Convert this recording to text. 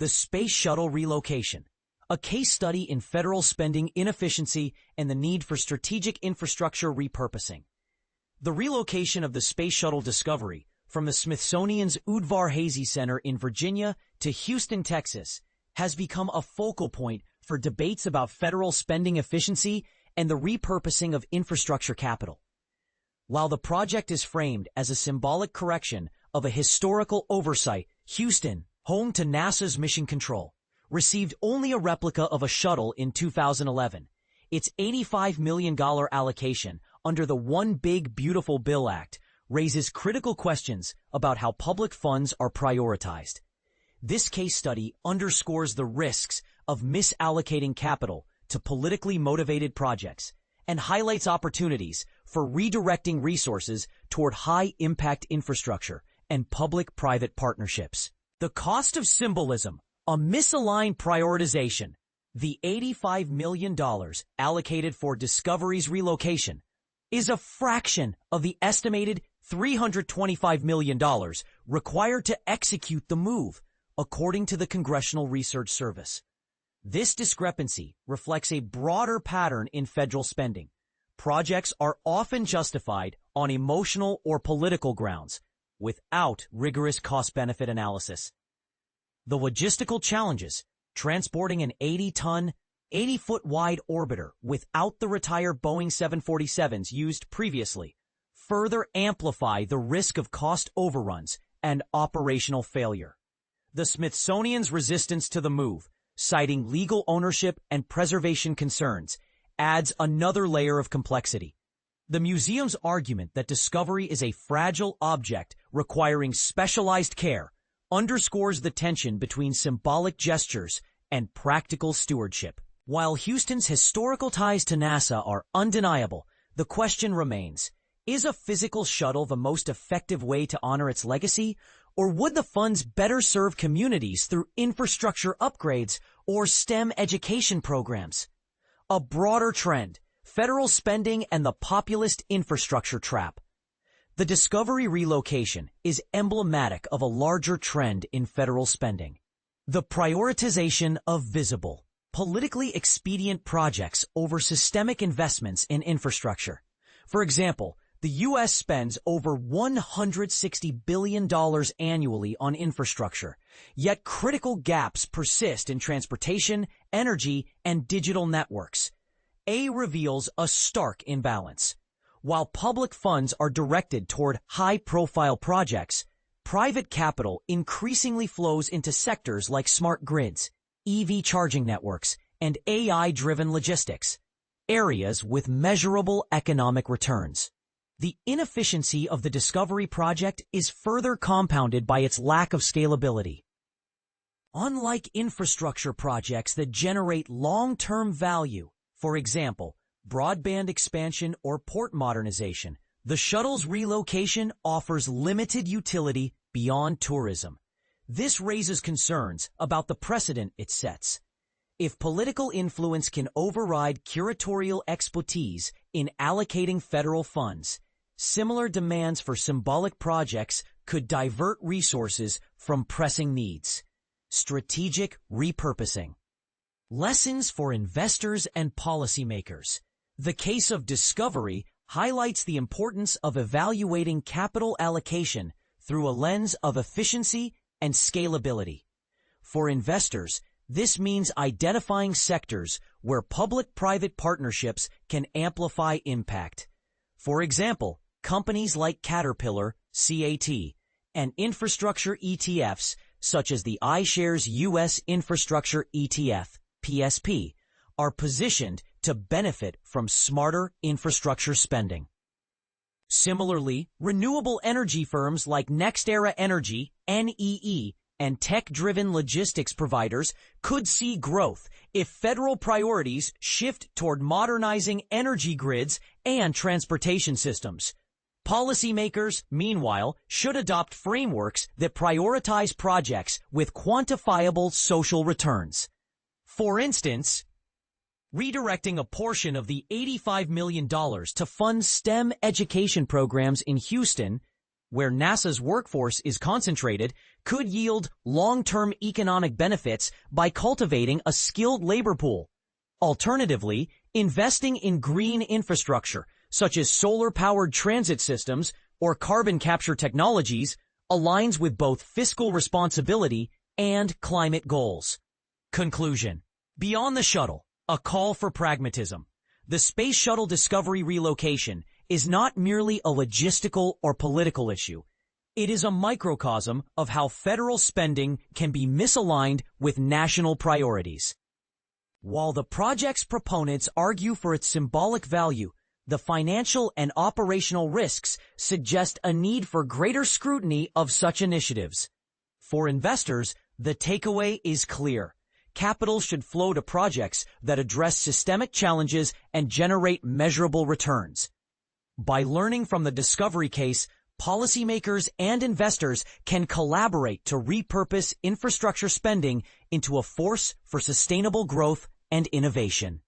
The Space Shuttle Relocation, a case study in federal spending inefficiency and the need for strategic infrastructure repurposing. The relocation of the Space Shuttle Discovery from the Smithsonian's Udvar-Hazy Center in Virginia to Houston, Texas, has become a focal point for debates about federal spending efficiency and the repurposing of infrastructure capital. While the project is framed as a symbolic correction of a historical oversight, Houston, home to NASA's Mission Control, received only a replica of a shuttle in 2011. Its $85 million allocation under the One Big Beautiful Bill Act raises critical questions about how public funds are prioritized. This case study underscores the risks of misallocating capital to politically motivated projects and highlights opportunities for redirecting resources toward high-impact infrastructure and public-private partnerships. The cost of symbolism, a misaligned prioritization. The $85 million allocated for Discovery's relocation is a fraction of the estimated $325 million required to execute the move, according to the Congressional Research Service. This discrepancy reflects a broader pattern in federal spending. Projects are often justified on emotional or political grounds, without rigorous cost-benefit analysis. The logistical challenges, transporting an 80-ton, 80-foot-wide orbiter without the retired Boeing 747s used previously, further amplify the risk of cost overruns and operational failure. The Smithsonian's resistance to the move, citing legal ownership and preservation concerns, adds another layer of complexity. The museum's argument that Discovery is a fragile object requiring specialized care underscores the tension between symbolic gestures and practical stewardship. While Houston's historical ties to NASA are undeniable, the question remains, is a physical shuttle the most effective way to honor its legacy, or would the funds better serve communities through infrastructure upgrades or STEM education programs? A broader trend, federal spending and the populist infrastructure trap. The Discovery relocation is emblematic of a larger trend in federal spending. The prioritization of visible, politically expedient projects over systemic investments in infrastructure. For example, the U.S. spends over $160 billion annually on infrastructure, yet critical gaps persist in transportation, energy, and digital networks. A reveals a stark imbalance. While public funds are directed toward high-profile projects, private capital increasingly flows into sectors like smart grids, EV charging networks, and AI-driven logistics, areas with measurable economic returns. The inefficiency of the Discovery project is further compounded by its lack of scalability. Unlike infrastructure projects that generate long-term value, for example, broadband expansion or port modernization, the shuttle's relocation offers limited utility beyond tourism. This raises concerns about the precedent it sets. If political influence can override curatorial expertise in allocating federal funds, similar demands for symbolic projects could divert resources from pressing needs. Strategic repurposing. Lessons for investors and policymakers. The case of Discovery highlights the importance of evaluating capital allocation through a lens of efficiency and scalability. For investors, this means identifying sectors where public-private partnerships can amplify impact. For example, companies like Caterpillar, CAT, and infrastructure ETFs such as the iShares U.S. Infrastructure ETF, PSP, are positioned to benefit from smarter infrastructure spending. Similarly, renewable energy firms like NextEra Energy, NEE, and tech-driven logistics providers could see growth if federal priorities shift toward modernizing energy grids and transportation systems. Policymakers, meanwhile, should adopt frameworks that prioritize projects with quantifiable social returns. For instance, redirecting a portion of the $85 million to fund STEM education programs in Houston where NASA's workforce is concentrated, could yield long-term economic benefits by cultivating a skilled labor pool. Alternatively, investing in green infrastructure, such as solar-powered transit systems or carbon capture technologies, aligns with both fiscal responsibility and climate goals. Conclusion. Beyond the shuttle, a call for pragmatism. The Space Shuttle Discovery relocation is not merely a logistical or political issue. It is a microcosm of how federal spending can be misaligned with national priorities. While the project's proponents argue for its symbolic value, the financial and operational risks suggest a need for greater scrutiny of such initiatives. For investors, the takeaway is clear. Capital should flow to projects that address systemic challenges and generate measurable returns. By learning from the Discovery case, policymakers and investors can collaborate to repurpose infrastructure spending into a force for sustainable growth and innovation.